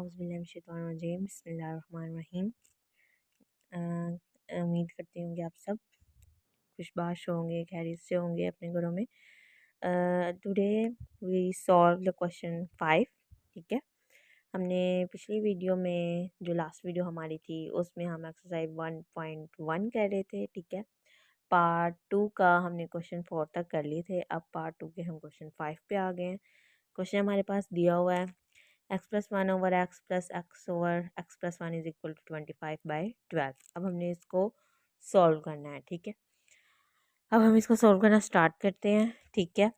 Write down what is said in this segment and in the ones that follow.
औज़ुबिल्लाहिमिनश्शैतानिर्रजीम बिस्मिल्लाहिर्रहमानिर्रहीम। उम्मीद करती हूँ कि आप सब खुशबाश होंगे, खैरियत से होंगे अपने घरों में। Today we solve the question 5। ठीक है, हमने पिछली वीडियो में जो लास्ट वीडियो हमारी थी उसमें हम एक्सरसाइज 1.1 कर रहे थे। ठीक है, पार्ट 2 का हमने क्वेश्चन 4 तक कर लिए थे। अब पार्ट 2 के हम क्वेश्चन 5 पे आ गए हैं। क्वेश्चन हमारे पास दिया हुआ है x+1 over x plus x over x+1 is equal to 25/12। अब हमने इसको सॉल्व करना है। ठीक है, अब हम इसको सॉल्व करना स्टार्ट करते हैं। ठीक है,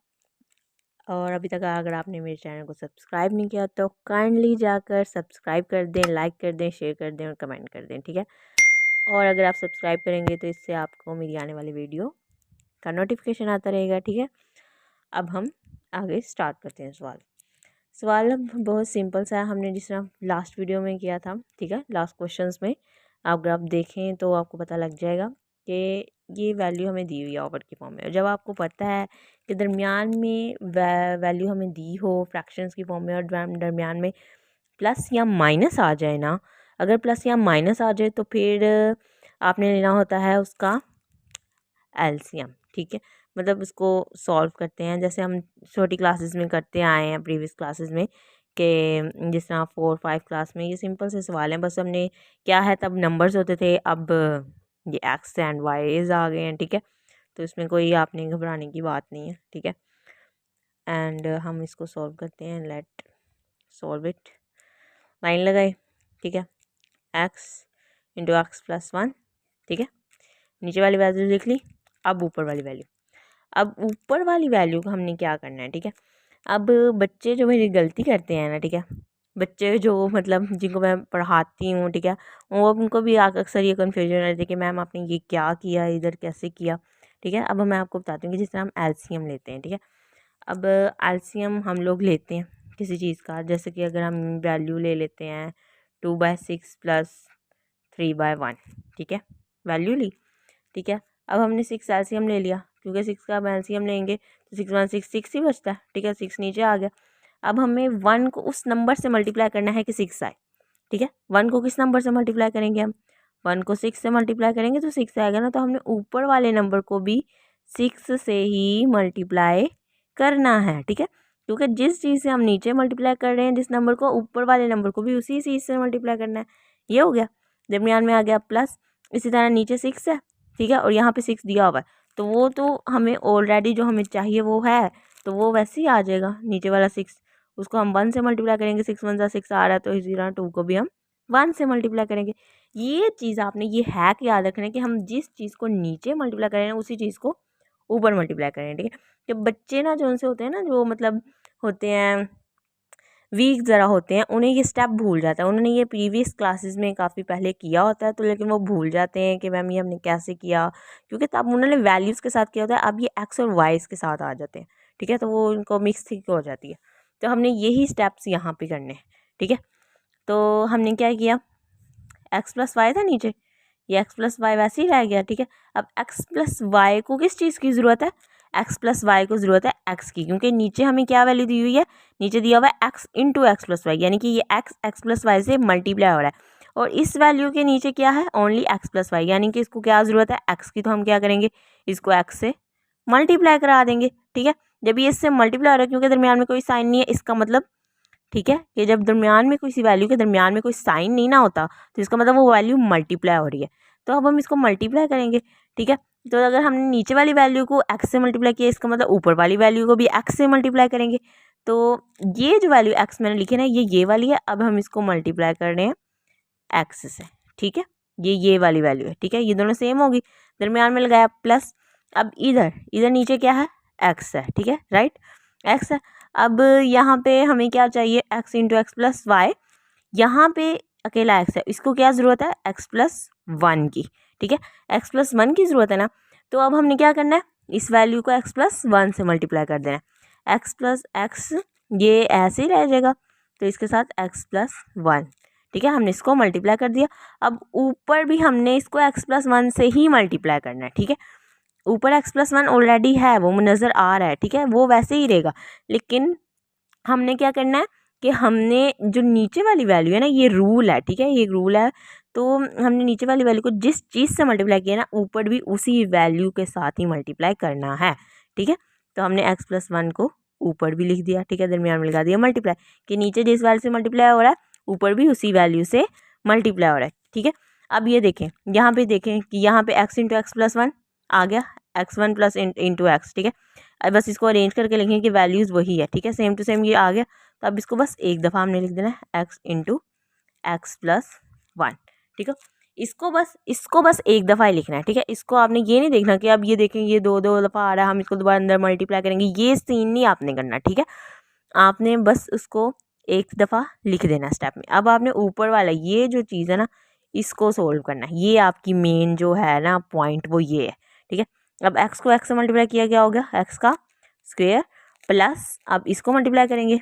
और अभी तक अगर आपने मेरे चैनल को सब्सक्राइब नहीं किया तो काइंडली जाकर सब्सक्राइब कर दें, लाइक कर दें, शेयर कर दें और कमेंट कर दें। ठीक है, और अगर आप सब्सक्राइब करेंगे तो इससे आपको मेरी आने वाली वीडियो का नोटिफिकेशन आता रहेगा। ठीक है, अब हम आगे स्टार्ट करते हैं। सवाल बहुत सिंपल सा है, हमने जिस तरह लास्ट वीडियो में किया था। ठीक है, लास्ट क्वेश्चंस में अगर आप देखें तो आपको पता लग जाएगा कि ये वैल्यू हमें दी हुई है ओवर की फॉर्म में। जब आपको पता है कि दरमियान में वैल्यू हमें दी हो फ्रैक्शंस की फॉर्म में और दरमियान में प्लस या माइनस आ जाए ना, अगर प्लस या माइनस आ जाए तो फिर आपने लेना होता है उसका एलसीएम। ठीक है, मतलब इसको सॉल्व करते हैं जैसे हम छोटी क्लासेस में करते आए हैं प्रीवियस क्लासेस में, कि जिस तरह 4-5 क्लास में ये सिंपल से सवाल हैं। बस हमने क्या है, तब नंबर्स होते थे, अब ये एक्स एंड वाईज आ गए हैं। ठीक है, तो इसमें कोई आपने घबराने की बात नहीं है। ठीक है, एंड हम इसको सॉल्व करते हैं। Let solve it. लाइन लगाए। ठीक है, एक्स इंटू x+1। ठीक है, नीचे वाली वैल्यू लिख ली। अब ऊपर वाली वैल्यू, अब ऊपर वाली वैल्यू को हमने क्या करना है। ठीक है, अब बच्चे जो मेरी गलती करते हैं ना, ठीक है, बच्चे जो मतलब जिनको मैं पढ़ाती हूँ, ठीक है, वो उनको भी अक्सर ये कन्फ्यूजन रहती है कि मैम आपने ये क्या किया, इधर कैसे किया। ठीक है, अब मैं आपको बताती हूँ कि जिस तरह हम एलसीएम लेते हैं। ठीक है, अब एलसीएम हम लोग लेते हैं किसी चीज़ का, जैसे कि अगर हम वैल्यू ले लेते हैं 2/6 प्लस 3/1। ठीक है, वैल्यू ली। ठीक है, अब हमने 6 एलसीएम ले लिया, क्योंकि 6 का हम एलसीएम लेंगे तो 6 1 6 6 ही बचता है। ठीक है, 6 नीचे आ गया। अब हमें 1 को उस नंबर से मल्टीप्लाई करना है कि 6 आए। ठीक है, 1 को किस नंबर से मल्टीप्लाई करेंगे हम, 1 को 6 से मल्टीप्लाई करेंगे तो 6 आएगा ना। तो हमने ऊपर वाले नंबर को भी 6 से ही मल्टीप्लाई करना है। ठीक है, क्योंकि जिस चीज़ से हम नीचे मल्टीप्लाई कर रहे हैं जिस नंबर को, ऊपर वाले नंबर को भी उसी चीज़ से मल्टीप्लाई करना है। ये हो गया, दरमियान में आ गया प्लस। इसी तरह नीचे 6 है। ठीक है, और यहाँ पे 6 दिया हुआ है, तो वो तो हमें ऑलरेडी जो हमें चाहिए वो है, तो वो वैसे ही आ जाएगा नीचे वाला 6। उसको हम 1 से मल्टीप्लाई करेंगे, 6 1 6 आ रहा है, तो इसी तरह 2 को भी हम 1 से मल्टीप्लाई करेंगे। ये चीज़ आपने ये हैक याद रखना है कि हम जिस चीज़ को नीचे मल्टीप्लाई करें ना उसी चीज़ को ऊपर मल्टीप्लाई करें। ठीक है, कि बच्चे ना जो उनसे होते हैं ना, जो मतलब होते हैं वीक ज़रा होते हैं, उन्हें ये स्टेप भूल जाता है। उन्होंने ये प्रीवियस क्लासेस में काफ़ी पहले किया होता है, तो लेकिन वो भूल जाते हैं कि मैम ये हमने कैसे किया, क्योंकि तब उन्होंने वैल्यूज़ के साथ किया होता है, अब ये एक्स और वाइज के साथ आ जाते हैं। ठीक है, तो वो उनको मिक्स ठीक हो जाती है। तो हमने यही स्टेप्स यहाँ पे करने हैं। ठीक है, तो हमने क्या किया, x+y था नीचे, ये x+y वैसे ही रह गया। ठीक है, अब x+y को किस चीज़ की ज़रूरत है, x+y को ज़रूरत है x की, क्योंकि नीचे हमें क्या वैल्यू दी हुई है, नीचे दिया हुआ है x इंटू x+y, यानी कि ये x+y से मल्टीप्लाई हो रहा है। और इस वैल्यू के नीचे क्या है, ओनली x+y, यानी कि इसको क्या ज़रूरत है, x की, तो हम क्या करेंगे, इसको x से मल्टीप्लाई करा देंगे। ठीक है, जब ये इससे मल्टीप्लाई हो रहा है, क्योंकि दरमियान में कोई साइन नहीं है, इसका मतलब ठीक है कि जब दरमियान में किसी वैल्यू के दरमियान में कोई साइन नहीं ना होता तो इसका मतलब वो वैल्यू मल्टीप्लाई हो रही है। तो अब हम इसको मल्टीप्लाई करेंगे। ठीक है, तो अगर हमने नीचे वाली वैल्यू को x से मल्टीप्लाई किया, इसका मतलब ऊपर वाली वैल्यू को भी x से मल्टीप्लाई करेंगे। तो ये जो वैल्यू x मैंने लिखी ना, ये वाली है। अब हम इसको मल्टीप्लाई कर रहे हैं x से। ठीक है, ये वाली वैल्यू है। ठीक है, ये दोनों सेम होगी, दरमियान में लगाया प्लस। अब इधर इधर नीचे क्या है, x है। ठीक है, राइट, x है। अब यहाँ पे हमें क्या चाहिए, x इंटू x+y, यहाँ पे अकेला x है, इसको क्या ज़रूरत है, x+1 की। ठीक है, x+1 की ज़रूरत है ना। तो अब हमने क्या करना है, इस वैल्यू को x+1 से मल्टीप्लाई कर देना है। x+x ये ऐसे ही रह जाएगा, तो इसके साथ x+1। ठीक है, हमने इसको मल्टीप्लाई कर दिया। अब ऊपर भी हमने इसको x+1 से ही मल्टीप्लाई करना है। ठीक है, ऊपर x+1 ऑलरेडी है, वो नज़र आ रहा है। ठीक है, वो वैसे ही रहेगा, लेकिन हमने क्या करना है, कि हमने जो नीचे वाली वैल्यू है ना, ये रूल है, ठीक है, ये रूल है। तो हमने नीचे वाली वैल्यू को जिस चीज़ से मल्टीप्लाई किया ना, ऊपर भी उसी वैल्यू के साथ ही मल्टीप्लाई करना है, ठीक है। तो हमने x+1 को ऊपर भी लिख दिया, ठीक है, दरमियान में लगा दिया मल्टीप्लाई, कि नीचे जिस वैल्यू से मल्टीप्लाई हो रहा है ऊपर भी उसी वैल्यू से मल्टीप्लाई हो रहा है, ठीक है। अब ये देखें, यहाँ पे देखें कि यहाँ पे x इंटू x+1 आ गया, x1 प्लस इंटू एक्स, ठीक है। अब बस इसको अरेंज करके लिखें कि वैल्यूज़ वही है, ठीक है, सेम टू सेम ये आ गया। तो अब इसको बस एक दफ़ा हमने लिख देना है x इंटू x+1, ठीक है। इसको बस एक दफ़ा ही लिखना है, ठीक है। इसको आपने ये नहीं देखना कि अब ये देखें ये दो दफ़ा आ रहा है, हम इसको दोबारा अंदर मल्टीप्लाई करेंगे, ये सीन नहीं आपने करना, ठीक है। आपने बस उसको एक दफ़ा लिख देना स्टेप में। अब आपने ऊपर वाला ये जो चीज़ है ना, इसको सोल्व करना है, ये आपकी मेन जो है ना पॉइंट, वो ये है, ठीक है। अब x को x से मल्टीप्लाई किया, क्या हो गया, x का स्क्वायर प्लस, अब इसको मल्टीप्लाई करेंगे,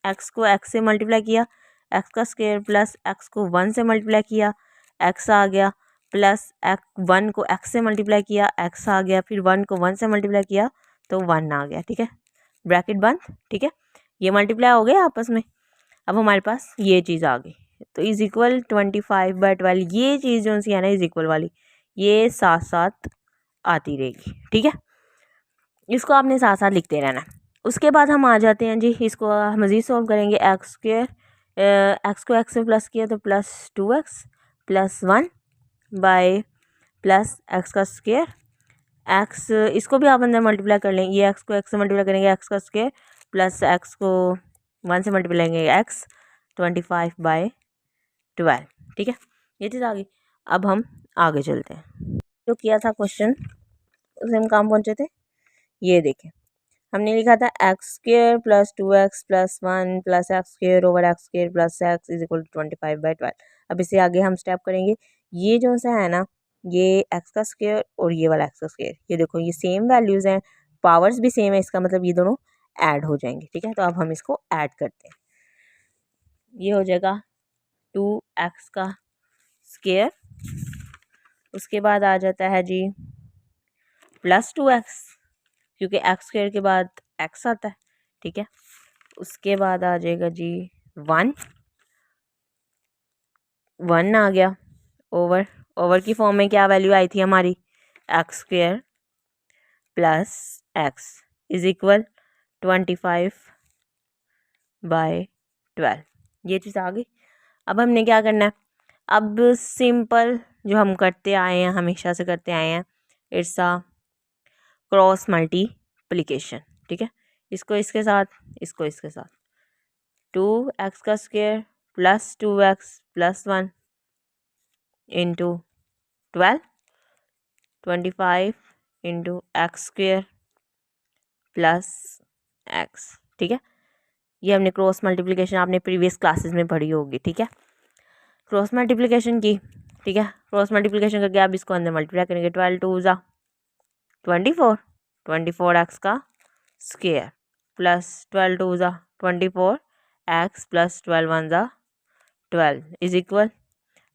x को x से मल्टीप्लाई किया, x का स्क्वायर प्लस x को 1 से मल्टीप्लाई किया, x आ गया, प्लस 1 को x से मल्टीप्लाई किया, x आ गया, फिर 1 को 1 से मल्टीप्लाई किया तो 1 आ गया, ठीक है, ब्रैकेट बंद, ठीक है। ये मल्टीप्लाई हो गए आपस में। अब हमारे पास ये चीज़ आ गई, तो इज इक्वल 25/12, ये चीज़ जो सी है ना इज इक्वल वाली, ये साथ साथ आती रहेगी, ठीक है। इसको आपने साथ साथ लिखते रहना है। उसके बाद हम आ जाते हैं जी, इसको मज़ीद सॉल्व करेंगे। एक्स स्क्वायर, एक्स को एक्स से प्लस किया तो +2x + 1 बाय प्लस एक्स का स्क्वायर, एक्स इसको भी आप अंदर मल्टीप्लाई कर लेंगे, ये एक्स को एक्स से मल्टीप्लाई करेंगे, एक्स का स्क्वायर प्लस एक्स को 1 से मल्टीप्लाई करेंगे, एक्स 25/12, ठीक है। ये चीज़ आ गई। अब हम आगे चलते हैं, जो किया था क्वेश्चन उसे हम काम पहुँचे थे, ये देखें, हमने लिखा था x² + 2x + 1 + x² / x² + x is equal to 25/12। अब इससे आगे हम स्टेप करेंगे, ये जो सा है ना, ये x का स्क्वायर और ये वाला x का स्क्वायर, ये देखो ये सेम वैल्यूज़ हैं, पावर्स भी सेम है, इसका मतलब ये दोनों ऐड हो जाएंगे, ठीक है। तो अब हम इसको ऐड करते हैं, ये हो जाएगा 2x का स्क्वायर, उसके बाद आ जाता है जी +2x, क्योंकि x² के बाद x आता है, ठीक है। उसके बाद आ जाएगा जी 1 आ गया, ओवर की फॉर्म में क्या वैल्यू आई थी हमारी, x² + x इज इक्वल 25/12, ये चीज़ आ गई। अब हमने क्या करना है, अब सिंपल जो हम करते आए हैं, हमेशा से करते आए हैं, इट्स अ क्रॉस मल्टीप्लिकेशन, ठीक है। इसको इसके साथ, इसको इसके साथ, 2x का square + 2x + 1 into 12, 25 into x² + x, ठीक है। ये हमने क्रॉस मल्टीप्लिकेशन आपने प्रीवियस क्लासेस में पढ़ी होगी, ठीक है। क्रॉस मल्टीप्लिकेशन की, ठीक है, क्रॉस मल्टीप्लिकेशन करके आप इसको अंदर मल्टीप्लाई करेंगे, 12 2 ज़ा 24, 24x का स्क्वायर प्लस 12 2 ज़ा 24x + 12 1 ज़ा 12 इज इक्वल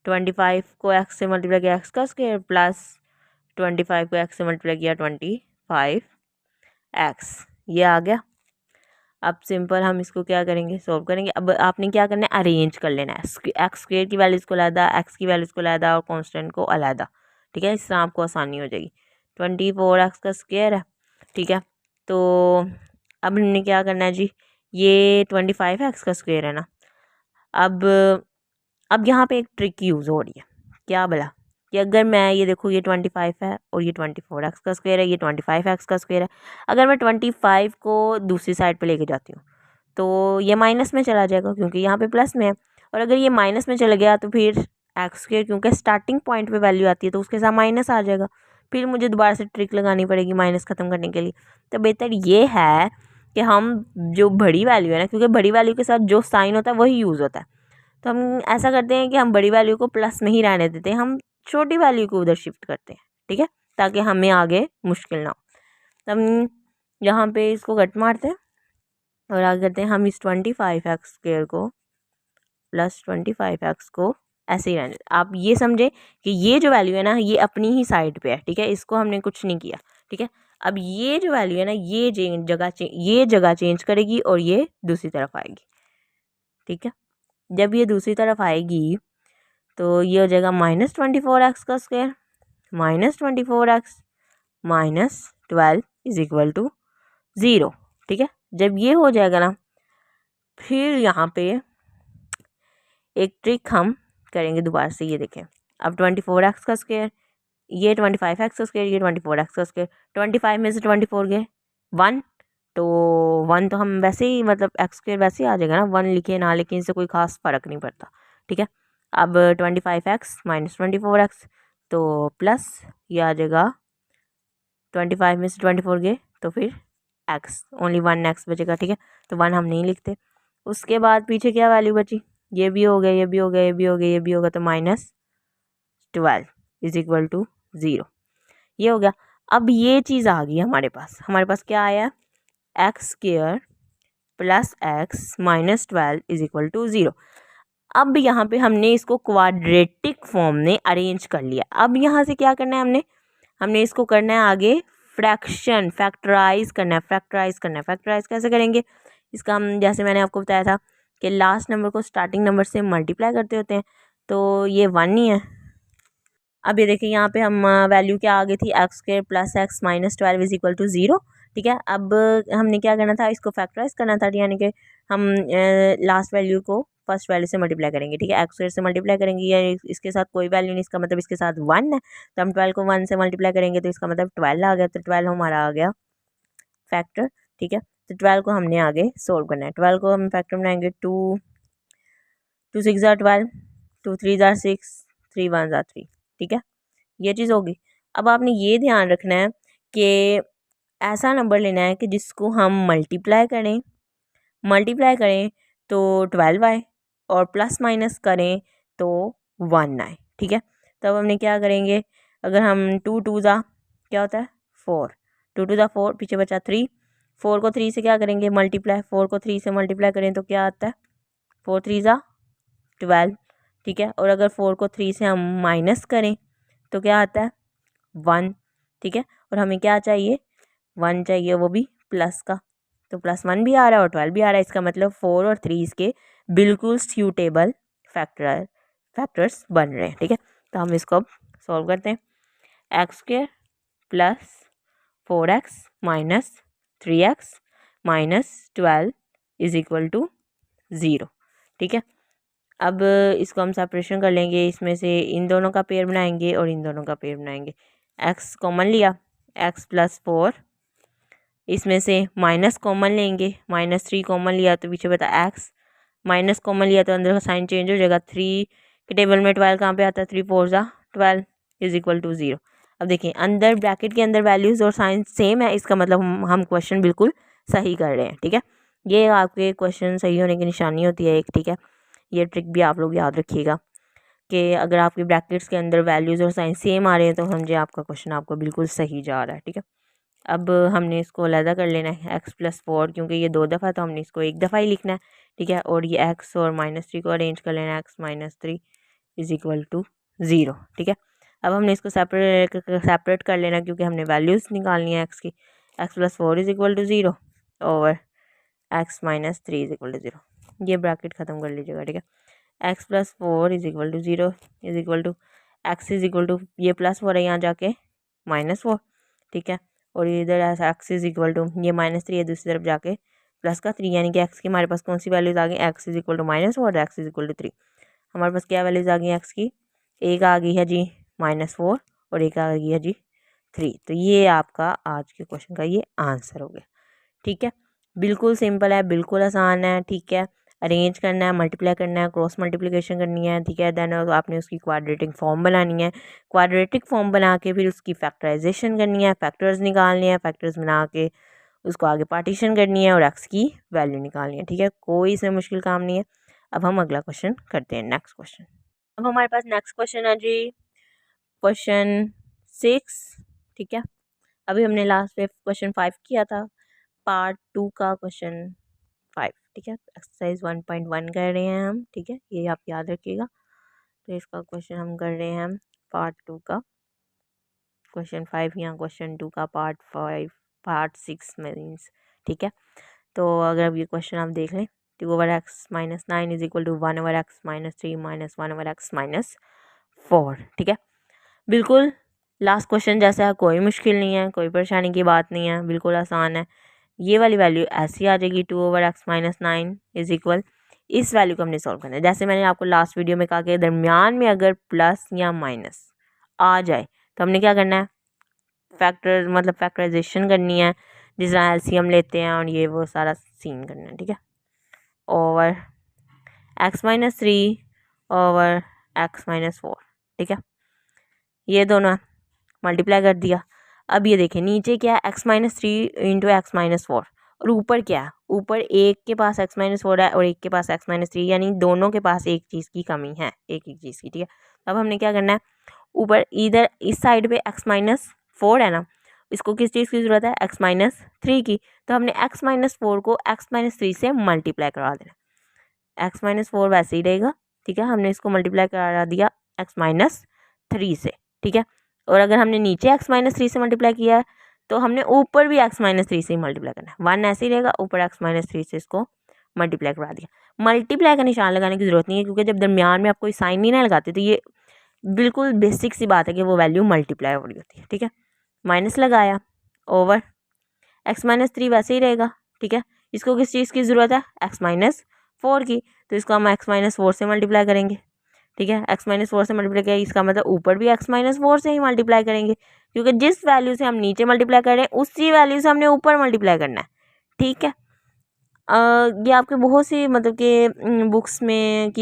25 को x से मल्टीप्लाई किया x का स्क्वायर प्लस 25 को x से मल्टीप्लाई किया 25x, ये आ गया। अब सिंपल हम इसको क्या करेंगे, सॉल्व करेंगे। अब आपने क्या करना है, अरेंज कर लेना है, x² की वैल्यूज़ को अलहदा, x की वैल्यूज़ को अलहदा और कांस्टेंट को अलहदा, ठीक है। इस तरह आपको आसानी हो जाएगी। 24x का स्क्वायर है, ठीक है। तो अब हमने क्या करना है जी, ये 25x का स्क्वायर है ना। अब यहाँ पे एक ट्रिक यूज़ हो रही है, क्या भला, कि अगर मैं ये देखो ये 25 है और ये 24x का स्क्वायर है, ये 25x का स्क्वायर है, अगर मैं 25 को दूसरी साइड पे लेके जाती हूँ तो ये माइनस में चला जाएगा, क्योंकि यहाँ पे प्लस में है, और अगर ये माइनस में चला गया तो फिर x² क्योंकि स्टार्टिंग पॉइंट पे वैल्यू आती है तो उसके साथ माइनस आ जाएगा, फिर मुझे दोबारा से ट्रिक लगानी पड़ेगी माइनस ख़त्म करने के लिए। तो बेहतर ये है कि हम जो बड़ी वैल्यू है ना, क्योंकि बड़ी वैल्यू के साथ जो साइन होता है वही यूज़ होता है, तो हम ऐसा करते हैं कि हम बड़ी वैल्यू को प्लस में ही रहने देते हैं, हम छोटी वैल्यू को उधर शिफ्ट करते हैं, ठीक है, ताकि हमें आगे मुश्किल ना हो। तो हम यहाँ पे इसको कट मारते हैं और आगे करते हैं, हम इस 25x² को + 25x को ऐसे ही रहने, आप ये समझे कि ये जो वैल्यू है ना ये अपनी ही साइड पे है, ठीक है, इसको हमने कुछ नहीं किया, ठीक है। अब ये जो वैल्यू है ना ये जगह चेंज करेगी और ये दूसरी तरफ आएगी, ठीक है। जब ये दूसरी तरफ आएगी तो ये हो जाएगा -24x का square, -24x -12 is equal to 0। ठीक है। जब ये हो जाएगा ना, फिर यहाँ पे एक ट्रिक हम करेंगे दोबारा से। ये देखें, अब 24x का स्क्वायर, ये 25x का स्क्वायर, ये 24x का स्क्वायर, 25 में से 24 गए 1, तो 1 तो हम वैसे ही मतलब एक्स स्क्वायर वैसे ही आ जाएगा ना, 1 लिखे ना लिखे इससे कोई खास फ़र्क नहीं पड़ता। ठीक है। अब 25x -24x तो प्लस ये आ जाएगा, 25 में से 24 गए तो फिर x, ओनली 1 x बचेगा। ठीक है। तो 1 हम नहीं लिखते। उसके बाद पीछे क्या वैल्यू बची, ये भी हो गया, ये भी हो गया, ये भी हो गया, ये भी होगा, तो -12 इज इक्वल टू 0। ये हो गया। अब ये चीज़ आ गई हमारे पास क्या आया, x square plus x -12 is equal to 0। अब यहाँ पे हमने इसको क्वाड्रेटिक फॉर्म में अरेंज कर लिया। अब यहाँ से क्या करना है, हमने इसको करना है आगे फ्रैक्शन, फैक्टराइज करना है, फैक्टराइज कैसे करेंगे इसका, हम जैसे मैंने आपको बताया था कि लास्ट नंबर को स्टार्टिंग नंबर से मल्टीप्लाई करते होते हैं, तो ये 1 ही है। अब ये देखिए यहाँ पे हम वैल्यू क्या आ गई थी, x square plus x -12 is equal to 0। ठीक है। अब हमने क्या करना था, इसको फैक्टराइज करना था, यानी कि हम लास्ट वैल्यू को फर्स्ट वैल्यू से मल्टीप्लाई करेंगे। ठीक है। एक्स स्क्वायर से मल्टीप्लाई करेंगे, या इसके साथ कोई वैल्यू नहीं, इसका मतलब इसके साथ 1 है, तो हम 12 को 1 से मल्टीप्लाई करेंगे तो इसका मतलब 12 आ गया, तो 12 हमारा आ गया फैक्टर। ठीक है। तो 12 को हमने आगे सोल्व करना है। 12 को हम फैक्टर बनाएंगे, 2 6 ज़ार 12, 2 3 ज़ार 6, 3 1 ज़ार 3। ठीक है। ये चीज़ होगी। अब आपने ये ध्यान रखना है कि ऐसा नंबर लेना है कि जिसको हम मल्टीप्लाई करें तो 12 आए, और प्लस माइनस करें तो 1 आए। ठीक है। तब हमने क्या करेंगे, अगर हम 2 2 ज़ा क्या होता है 4, 2 2 ज़ा 4, पीछे बचा 3, 4 को 3 से क्या करेंगे मल्टीप्लाई, 4 को 3 से मल्टीप्लाई करें तो क्या आता है 4 3 ज़ा 12। ठीक है। और अगर 4 को 3 से हम माइनस करें तो क्या आता है 1। ठीक है। और हमें क्या चाहिए, 1 चाहिए, वो भी प्लस का, तो +1 भी आ रहा है और 12 भी आ रहा है। इसका मतलब 4 और 3 इसके बिल्कुल सूटेबल फैक्टर्स बन रहे हैं। ठीक है। तो हम इसको अब सॉल्व करते हैं। X square plus 4x -3x -12 is equal to 0। ठीक है। अब इसको हम सेपरेशन कर लेंगे, इसमें से इन दोनों का पेयर बनाएंगे और इन दोनों का पेयर बनाएंगे। x कॉमन लिया, x +4, इसमें से माइनस कॉमन लेंगे, -3 कॉमन लिया तो पीछे बता x, माइनस कॉमन लिया तो अंदर का साइन चेंज हो जाएगा। 3 के टेबल में 12 कहाँ पे आता है, 3 4 ज़ा 12 इज इक्वल टू 0। अब देखिए अंदर ब्रैकेट के अंदर वैल्यूज़ और साइन सेम है, इसका मतलब हम क्वेश्चन बिल्कुल सही कर रहे हैं। ठीक है। ये आपके क्वेश्चन सही होने की निशानी होती है एक। ठीक है। ये ट्रिक भी आप लोग याद रखिएगा कि अगर आपके ब्रैकेट्स के अंदर वैल्यूज़ और साइन सेम आ रहे हैं तो समझे आपका क्वेश्चन आपको बिल्कुल सही जा रहा है। ठीक है। अब हमने इसको अलहदा कर लेना है, x +4, क्योंकि ये 2 दफ़ा तो हमने इसको एक दफ़ा ही लिखना है। ठीक है। और ये x और -3 को अरेंज कर लेना है, x -3 इज इक्वल टू 0। ठीक है। अब हमने इसको सेपरेट कर लेना, क्योंकि हमने वैल्यूज़ निकालनी है x की। x +4 इज इक्वल टू 0 और x -3 इज इक्वल टू 0। ये ब्रैकेट ख़त्म कर लीजिएगा। ठीक है। x +4 is equal to 0 is equal to x is equal to, ये +4 है यहाँ जाके -4। ठीक है। और इधर x इज इक्वल टू, ये -3 है दूसरी तरफ जाके +3, यानी कि x की हमारे पास कौन सी वैल्यूज़ आ गई, x इज इक्वल टू -4 और x इज इक्वल टू 3। हमारे पास क्या वैल्यूज़ आ गई x की, एक आ गई है जी -4 और एक आ गई है जी 3। तो ये आपका आज के क्वेश्चन का ये आंसर हो गया। ठीक है। बिल्कुल सिंपल है, बिल्कुल आसान है। ठीक है। अरेंज करना है, मल्टीप्लाई करना है, क्रॉस मल्टीप्लिकेशन करनी है। ठीक है। देन आपने उसकी क्वाड्रेटिक फॉर्म बनानी है, क्वाड्रेटिक फॉर्म बना के फिर उसकी फैक्टराइजेशन करनी है, फैक्टर्स निकालने हैं, फैक्टर्स बना के उसको आगे पार्टीशन करनी है और एक्स की वैल्यू निकालनी है। ठीक है। कोई इसमें मुश्किल काम नहीं है। अब हम अगला क्वेश्चन करते हैं, नेक्स्ट क्वेश्चन। अब हमारे पास नेक्स्ट क्वेश्चन है जी क्वेश्चन 6। ठीक है। अभी हमने लास्ट में क्वेश्चन 5 किया था, पार्ट 2 का क्वेश्चन 5। ठीक है। एक्सरसाइज 1.1 कर रहे हैं हम। ठीक है। ये आप याद रखिएगा। तो इसका क्वेश्चन हम कर रहे हैं पार्ट 2 का क्वेश्चन 5, या क्वेश्चन 2 का पार्ट 6 मीन्स। ठीक है। तो अगर अब ये क्वेश्चन आप देख लें 2/x-9 is equal to 1/x-3 minus 1/x-4, ठीक है। बिल्कुल लास्ट क्वेश्चन जैसा है, कोई मुश्किल नहीं है, कोई परेशानी की बात नहीं है, बिल्कुल आसान है। ये वाली वैल्यू ऐसी आ जाएगी 2/x-9 इज इक्वल, इस वैल्यू को हमने सॉल्व करना है। जैसे मैंने आपको लास्ट वीडियो में कहा कि दरमियान में अगर प्लस या माइनस आ जाए तो हमने क्या करना है, फैक्टराइजेशन करनी है, जिस तरह एलसीएम लेते हैं और ये वो सारा सीन करना है, ठीक है। ओवर x-3 ओवर x-4, ठीक है, ये दोनों मल्टीप्लाई कर दिया। अब ये देखें नीचे क्या है, x-3 इंटू x-4, और ऊपर क्या है, ऊपर एक के पास x-4 है और एक के पास x-3, यानी दोनों के पास एक चीज़ की कमी है, एक चीज़ की, ठीक है। अब हमने क्या करना है, ऊपर इधर इस साइड पे x-4 है ना, इसको किस चीज़ की ज़रूरत है, x-3 की, तो हमने x-4 को x-3 से मल्टीप्लाई करा देना। x-4 वैसे ही रहेगा, ठीक है, हमने इसको मल्टीप्लाई करा दिया x-3 से, ठीक है। और अगर हमने नीचे x-3 से मल्टीप्लाई किया है तो हमने ऊपर भी x-3 से ही मल्टीप्लाई करना है। 1 ऐसे ही रहेगा, ऊपर x-3 से इसको मल्टीप्लाई करा दिया। मल्टीप्लाई का निशान लगाने की ज़रूरत नहीं है, क्योंकि जब दरमियान में आप कोई साइन नहीं ना लगाते तो ये बिल्कुल बेसिक सी बात है कि वो वैल्यू मल्टीप्लाई हो रही होती है, ठीक है। माइनस लगाया, ओवर x-3 वैसे ही रहेगा, ठीक है। इसको किस चीज़ की ज़रूरत है, x-4 की, तो इसको हम x-4 से मल्टीप्लाई करेंगे, ठीक है। x-4 से मल्टीप्लाई किया, इसका मतलब ऊपर भी x-4 से ही मल्टीप्लाई करेंगे, क्योंकि जिस वैल्यू से हम नीचे मल्टीप्लाई कर रहे हैं उसी वैल्यू से हमने ऊपर मल्टीप्लाई करना है, ठीक है। ये आपके बहुत सी मतलब कि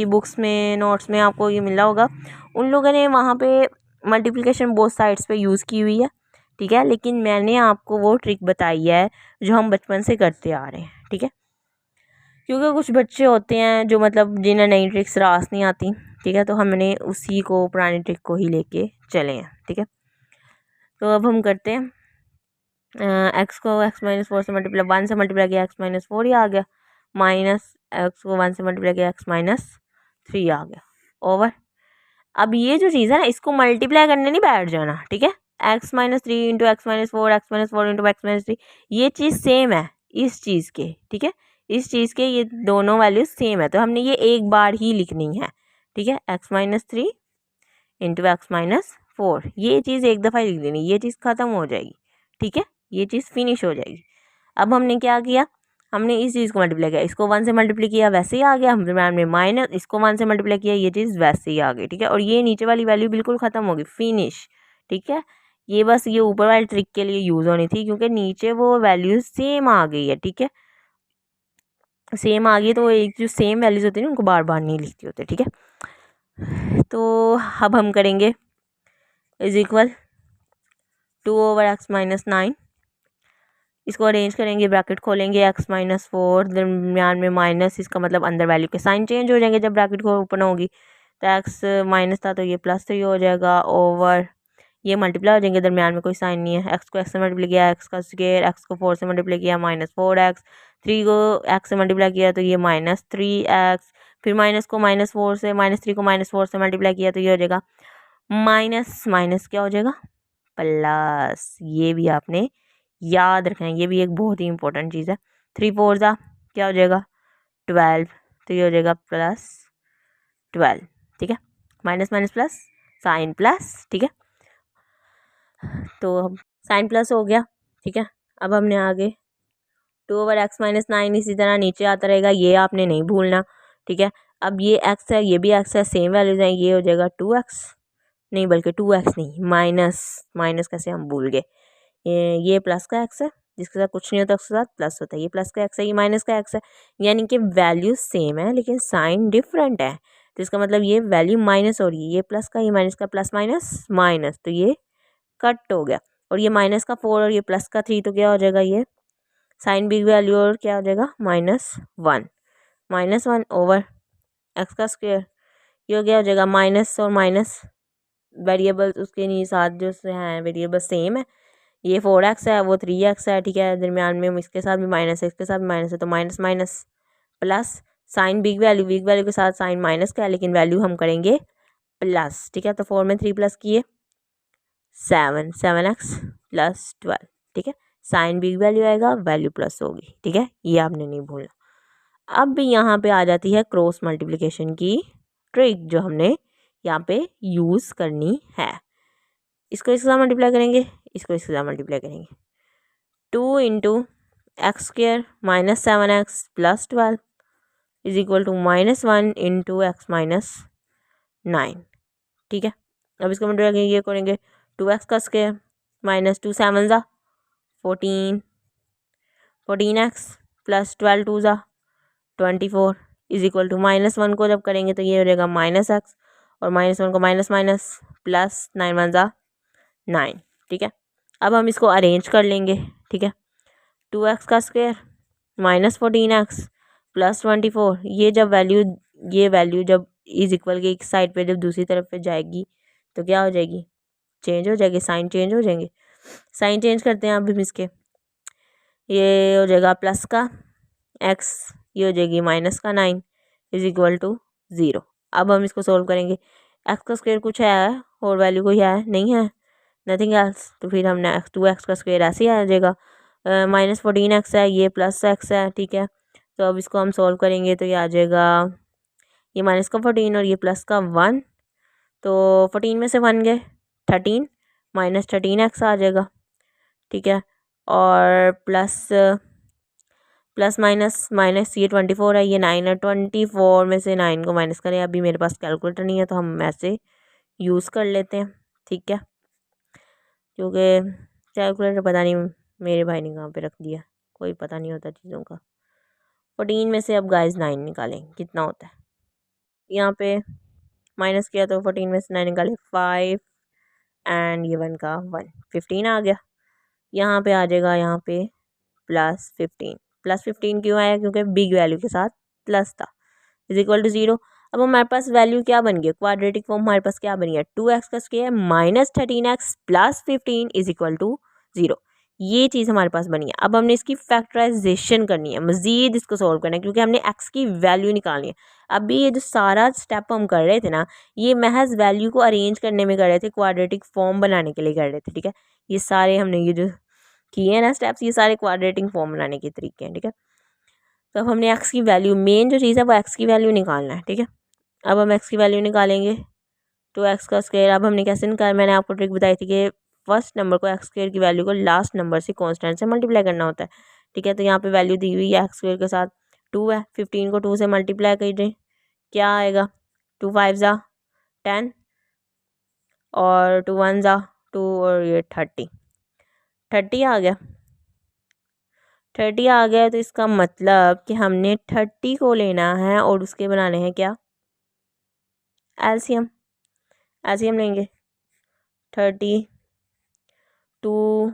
बुक्स में नोट्स में आपको ये मिला होगा, उन लोगों ने वहाँ पे मल्टीप्लिकेशन बोथ साइड्स पे यूज़ की हुई है, ठीक है। लेकिन मैंने आपको वो ट्रिक बताई है जो हम बचपन से करते आ रहे हैं, ठीक है। क्योंकि कुछ बच्चे होते हैं जो मतलब जिन्हें नई ट्रिक्स रास नहीं आती, ठीक है, तो हमने उसी को पुरानी ट्रिक को ही लेके चले हैं, ठीक है। तो अब हम करते हैं, एक्स को x-4 से मल्टीप्लाई, 1 से मल्टीप्लाई किया x-4 ही आ गया, माइनस एक्स को 1 से मल्टीप्लाई किया x-3 आ गया, ओवर। अब ये जो चीज़ है ना, इसको मल्टीप्लाई करने नहीं बैठ जाना, ठीक है। x-3 into x-4 x-4 into x-3, ये चीज़ सेम है इस चीज़ के, ठीक है, इस चीज़ के ये दोनों वैल्यूज सेम है, तो हमने ये एक बार ही लिखनी है, ठीक है। x-3 इंटू x-4, ये चीज़ एक दफ़ा लिख देनी, ये चीज़ ख़त्म हो जाएगी, ठीक है, ये चीज़ फिनिश हो जाएगी। अब हमने क्या किया, हमने इस चीज़ को मल्टीप्लाई किया, इसको 1 से मल्टीप्लाई किया वैसे ही आ गया, हमने माइनस इसको 1 से मल्टीप्लाई किया, ये चीज़ वैसे ही आ गई, ठीक है। और ये नीचे वाली वैल्यू बिल्कुल ख़त्म होगी, फिनिश, ठीक है। ये बस ये ऊपर वाली ट्रिक के लिए यूज़ होनी थी, क्योंकि नीचे वो वैल्यूज सेम आ गई है, ठीक है, सेम आ गई, तो एक जो सेम वैल्यूज होती है ना उनको बार बार नहीं लिखती होते, ठीक है। तो अब हम करेंगे इज इक्वल 2/x-9, इसको अरेंज करेंगे, ब्रैकेट खोलेंगे, x-4 दरमियान में माइनस, इसका मतलब अंदर वैल्यू के साइन चेंज हो जाएंगे जब ब्रैकेट को ओपन होगी, तो x माइनस था तो ये +3 हो जाएगा, ओवर ये मल्टीप्लाई हो जाएंगे, दरमियान में कोई साइन नहीं है, x को x से मल्टीप्लाई किया, x का स्क्वायर, x को 4 से मल्टीप्लाई किया -4x, 3 को x से मल्टीप्लाई किया तो ये -3x, फिर माइनस को -4 से, -3 को -4 से मल्टीप्लाई किया तो ये हो जाएगा माइनस माइनस क्या हो जाएगा, प्लस। ये भी आपने याद रखना है, ये भी एक बहुत ही इंपॉर्टेंट चीज़ है। 3 4 ज़ा क्या हो जाएगा 12, तो ये हो जाएगा +12, ठीक है, minus minus plus, sign plus, ठीक है। तो अब साइन प्लस हो गया, ठीक है। अब हमने आगे 2/x-9 इसी तरह नीचे आता रहेगा, ये आपने नहीं भूलना, ठीक है। अब ये x है, ये भी x है, सेम वैल्यूज हैं, ये हो जाएगा 2x, नहीं बल्कि 2x नहीं, माइनस, माइनस कैसे हम भूल गए, ये प्लस का x है, जिसके साथ कुछ नहीं होता उसके साथ प्लस होता है, ये प्लस का x है, ये माइनस का x है, यानी कि वैल्यू सेम है लेकिन साइन डिफरेंट है, तो इसका मतलब ये वैल्यू माइनस हो रही है, ये प्लस का, ये माइनस का, प्लस माइनस माइनस, तो ये कट हो गया, और ये माइनस का 4 और ये प्लस का 3, तो क्या हो जाएगा, ये साइन बिग वैल्यू और क्या हो जाएगा -1 ओवर एक्स का स्क्वायर, ये क्या हो जाएगा माइनस और माइनस, वेरिएबल्स उसके नहीं साथ जो हैं वेरिएबल सेम है, ये 4x है वो 3x है, ठीक है, दरमियान में इसके साथ भी माइनस है, इसके साथ भी माइनस है, तो minus minus plus, sign big value के साथ साइन माइनस का है लेकिन वैल्यू हम करेंगे प्लस, ठीक है। तो 4 में 3 प्लस किए 7x + 12, ठीक है, साइन बिग वैल्यू आएगा, वैल्यू प्लस होगी, ठीक है, ये आपने नहीं भूलना। अब यहाँ पे आ जाती है क्रॉस मल्टीप्लिकेशन की ट्रिक जो हमने यहाँ पे यूज़ करनी है। इसको इसके साथ मल्टीप्लाई करेंगे, इसको इसके साथ मल्टीप्लाई करेंगे। 2 into x square minus 7x plus 12 is equal to -1 into x minus 9। ठीक है, अब इसको मल्टीप्लाई ये करेंगे 2x का स्क्वायर माइनस 2 7 ज़ा 14 14x प्लस 12 2 ज़ा 24 इज इक्वल टू -1 को जब करेंगे तो ये हो जाएगा -x और -1 को माइनस माइनस प्लस 9 1 ज़ा 9। ठीक है, अब हम इसको अरेंज कर लेंगे। ठीक है, 2x का स्क्वायर माइनस 14x प्लस 24, ये वैल्यू जब इज इक्वल के एक साइड पे जब दूसरी तरफ पे जाएगी तो क्या हो जाएगी, चेंज हो जाएगी, साइन चेंज हो जाएंगे। साइन चेंज करते हैं आप भी इसके, ये हो जाएगा प्लस का x, ये हो जाएगी माइनस का 9 इज इक्वल टू 0। अब हम इसको सोल्व करेंगे। x का स्क्वायर कुछ है और वैल्यू कोई है नहीं है, नथिंग एल्स, तो फिर हमने 2x का स्क्वायर ऐसे ही आ जाएगा। -14x है, ये प्लस x है। ठीक है, तो अब इसको हम सोल्व करेंगे तो ये आ जाएगा, ये माइनस का 14 और ये प्लस का 1, तो 14 में से 1 गए 13 माइनस 13x आ जाएगा। ठीक है, और प्लस प्लस माइनस माइनस ये 24 है, ये 9 है, 24 में से 9 को माइनस करें। अभी मेरे पास कैलकुलेटर नहीं है तो हम ऐसे यूज़ कर लेते हैं। ठीक है, क्योंकि कैलकुलेटर पता नहीं मेरे भाई ने कहाँ पे रख दिया, कोई पता नहीं होता चीज़ों का। 14 में से अब गाइस 9 निकालें कितना होता है, यहाँ पे माइनस किया तो 14 में से 9 निकाले 5 एंड ये 1 का 1 15 आ गया। यहाँ पे आ जाएगा, यहाँ पे +15 क्यों आया, क्योंकि बिग वैल्यू के साथ प्लस था, इज इक्वल टू 0। अब हमारे पास वैल्यू क्या बन गई, क्वाड्रेटिक फॉर्म हमारे पास क्या बन गया, 2x का square minus 13x plus 15 is equal to 0। ये चीज़ हमारे पास बनी है। अब हमने इसकी फैक्टराइजेशन करनी है, मज़ीद इसको सॉल्व करना है, क्योंकि हमने x की वैल्यू निकालनी है। अभी ये जो सारा स्टेप हम कर रहे थे ना, ये महज वैल्यू को अरेंज करने में कर रहे थे, क्वाड्रेटिक फॉर्म बनाने के लिए कर रहे थे। ठीक है, ये सारे हमने ये जो किए हैं ना स्टेप्स, ये सारे क्वाड्रेटिक फॉर्म बनाने के तरीके हैं। ठीक है, तो अब हमने एक्स की वैल्यू, मेन जो चीज़ है वो एक्स की वैल्यू निकालना है। ठीक है, अब हम एक्स की वैल्यू निकालेंगे तो एक्स का स्क्वायर, अब हमने कैसे निकाला, मैंने आपको ट्रिक बताई थी कि फर्स्ट नंबर को एक्स स्क्वायर की वैल्यू को लास्ट नंबर से कांस्टेंट से मल्टीप्लाई करना होता है। ठीक है, तो यहाँ पे वैल्यू दी हुई है एक्स स्क्वायर के साथ 2 है, 15 को 2 से मल्टीप्लाई कीजिए, क्या आएगा, 2 5 ज़ा 10 और 2 1 ज़ा 2 और ये 30 आ गया। 30 आ गया, तो इसका मतलब कि हमने 30 को लेना है और उसके बनाने हैं क्या, एलसीएम। एलसीएम लेंगे 30 2,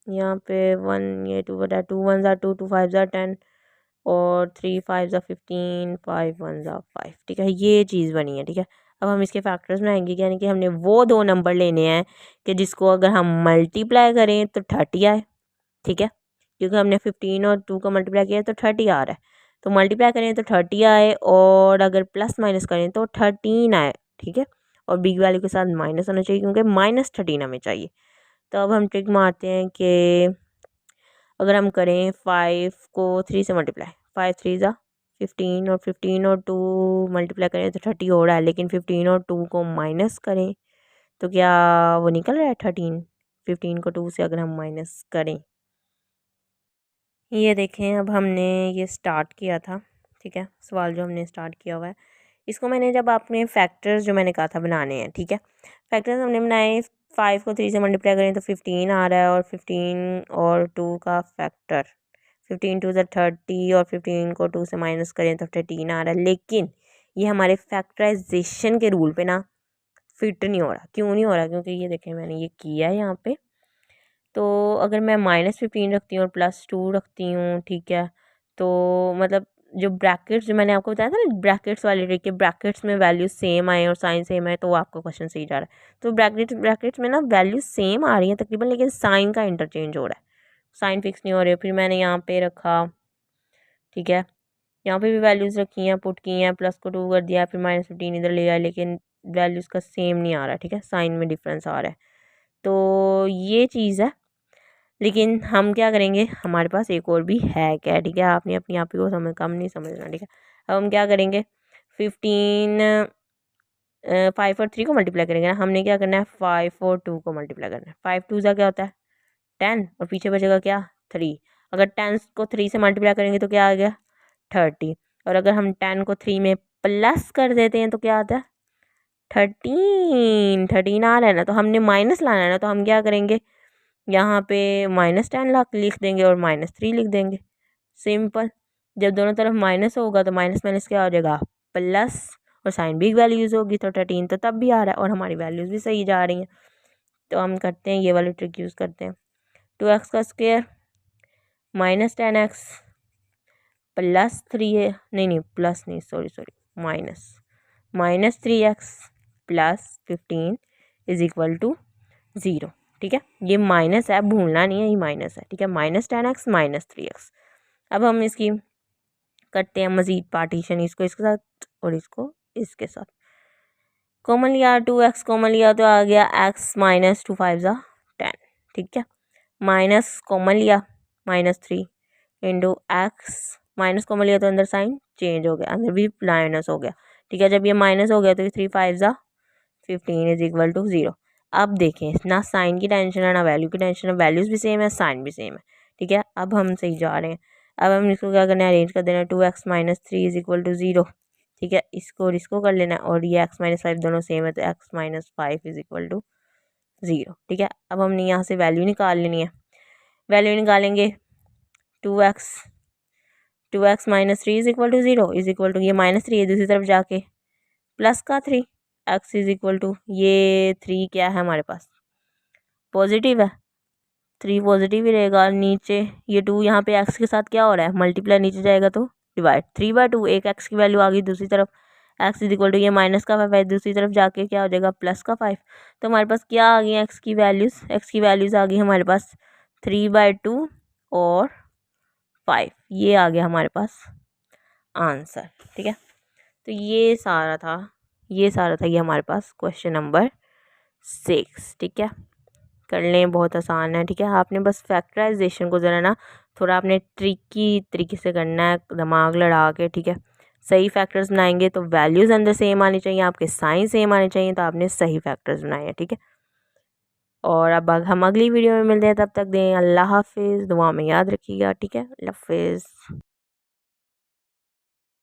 यहाँ पे 1, ये 2 बटा 2 1 ज़ा 2 2 5 ज़ा 10 और 3 5 ज़ा 15 5 1 ज़ा 5। ठीक है, ये चीज़ बनी है। ठीक है, अब हम इसके फैक्टर्स बनाएंगे, यानी कि हमने वो दो नंबर लेने हैं कि जिसको अगर हम मल्टीप्लाई करें तो 30 आए। ठीक है, क्योंकि हमने 15 और 2 का मल्टीप्लाई किया तो 30 आ रहा है, तो मल्टीप्लाई करें तो 30 आए और अगर प्लस माइनस करें तो 13 आए। ठीक है, और बिग वैल्यू के साथ माइनस होना चाहिए क्योंकि -13 हमें चाहिए। तो अब हम ट्रिक मारते हैं कि अगर हम करें 5 को 3 से मल्टीप्लाई, 5 3 ज़ा 15 और 15 और 2 मल्टीप्लाई करें तो 30 हो रहा है, लेकिन 15 और 2 को माइनस करें तो क्या वो निकल रहा है 13, 15 को 2 से अगर हम माइनस करें। ये देखें, अब हमने ये स्टार्ट किया था। ठीक है, सवाल जो हमने स्टार्ट किया हुआ है, इसको मैंने जब आपने फैक्टर्स जो मैंने कहा था बनाने हैं, ठीक है, फैक्टर्स हमने बनाए, 5 को 3 से मल्टीप्लाई करें तो 15 आ रहा है और 15 और 2 का फैक्टर 15 2 ज़ा 30 और 15 को 2 से माइनस करें तो 13 आ रहा है, लेकिन ये हमारे फैक्टराइजेशन के रूल पे ना फिट नहीं हो रहा। क्यों नहीं हो रहा, क्योंकि ये देखें मैंने ये किया है यहाँ पे, तो अगर मैं -15 रखती हूँ और +2 रखती हूँ, ठीक है, तो मतलब जो ब्रैकेट्स जो मैंने आपको बताया था ना, ब्रैकेट्स वाली ट्रिक के ब्रैकेट्स में वैल्यू सेम आए और साइन सेम है, तो वो आपका क्वेश्चन सही जा रहा है। तो ब्रैकेट्स में ना वैल्यू सेम आ रही है तकरीबन, लेकिन साइन का इंटरचेंज हो रहा है, साइन फिक्स नहीं हो रही है। फिर मैंने यहाँ पे रखा, ठीक है, यहाँ पे भी वैल्यूज़ रखी हैं, पुट की हैं, प्लस को 2 कर दिया, फिर -15 इधर ले आया, लेकिन वैल्यूज़ का सेम नहीं आ रहा है। ठीक है, साइन में डिफरेंस आ रहा है, तो ये चीज़ है। लेकिन हम क्या करेंगे, हमारे पास एक और भी है क्या, ठीक है, आपने अपनी आप ही को समझ कम नहीं समझना, ठीक है। अब हम क्या करेंगे, 15 5 और 3 को मल्टीप्लाई करेंगे ना, हमने क्या करना है 5 और 2 को मल्टीप्लाई करना है। 5 2 क्या होता है 10 और पीछे बचेगा क्या 3। अगर 10 को 3 से मल्टीप्लाई करेंगे तो क्या आ गया 30। और अगर हम 10 को 3 में प्लस कर देते हैं तो क्या आता है 13 आ रहा है ना, तो हमने माइनस लाना है ना, तो हम क्या करेंगे यहाँ पे -10 लिख देंगे और -3 लिख देंगे। सिंपल। जब दोनों तरफ माइनस होगा तो माइनस माइनस क्या हो जाएगा प्लस, और साइन भी वैल्यू यूज़ होगी तो 13 तो तब भी आ रहा है और हमारी वैल्यूज़ भी सही जा रही हैं। तो हम करते हैं ये वाली ट्रिक यूज़ करते हैं। 2x का स्क्वायर -10x प्लस 3 है, नहीं प्लस नहीं, sorry -3x plus 15 is equal to 0, ठीक है। ये माइनस है, भूलना नहीं है, ये माइनस है, ठीक है। -10x -3x। अब हम इसकी करते हैं मज़ीद पार्टीशन, इसको इसके साथ और इसको इसके साथ। कॉमन लिया 2x कॉमन लिया तो आ गया x माइनस 2 5 10, ठीक है। माइनस कॉमन लिया -3 इंटू एक्स, माइनस कॉमन लिया तो अंदर साइन चेंज हो गया, अंदर भी माइनस हो गया, ठीक है। जब ये माइनस हो गया तो 3 5 15 इज इक्वल टू 0। अब देखें ना साइन की टेंशन है ना वैल्यू की टेंशन है, वैल्यूज़ भी सेम है साइन भी सेम है, ठीक है। अब हम सही जा रहे हैं। अब हम इसको क्या करना है अरेंज कर देना है 2x -3 इज इक्वल टू 0, ठीक है। इसको और इसको कर लेना है और ये x -5 दोनों सेम है तो x -5 इज इक्वल टू 0, ठीक है। अब हमने यहाँ से वैल्यू निकाल लेनी है। वैल्यू निकालेंगे 2x -3 is equal to 0 is equal to ये -3 है दूसरी तरफ जाके प्लस का 3, x इज इक्वल टू ये 3 क्या है हमारे पास पॉजिटिव है, 3 पॉजिटिव ही रहेगा। नीचे ये 2 यहाँ पे x के साथ क्या हो रहा है मल्टीप्लाई, नीचे जाएगा तो डिवाइड, 3/2 एक x की वैल्यू आ गई दूसरी तरफ, x इज इक्वल टू ये -5 है दूसरी तरफ जाके क्या हो जाएगा +5। तो हमारे पास क्या आ गई x की वैल्यूज़ आ गई हमारे पास 3/2 और 5, ये आ गया हमारे पास आंसर, ठीक है। तो ये सारा था ये हमारे पास क्वेश्चन नंबर 6, ठीक है। कर लें, बहुत आसान है, ठीक है। आपने बस फैक्टराइजेशन को ज़रा ना थोड़ा आपने ट्रिकी तरीके से करना है, दिमाग लड़ा के, ठीक है। सही फैक्टर्स बनाएंगे तो वैल्यूज़ अंदर सेम आनी चाहिए, आपके साइन सेम आने चाहिए, तो आपने सही फैक्टर्स बनाए हैं, ठीक है। और अब हम अगली वीडियो में मिलते हैं, तब तक दें अल्लाह हाफिज़, दुआ में याद रखिएगा, ठीक है। अल्लाह हाफिज़।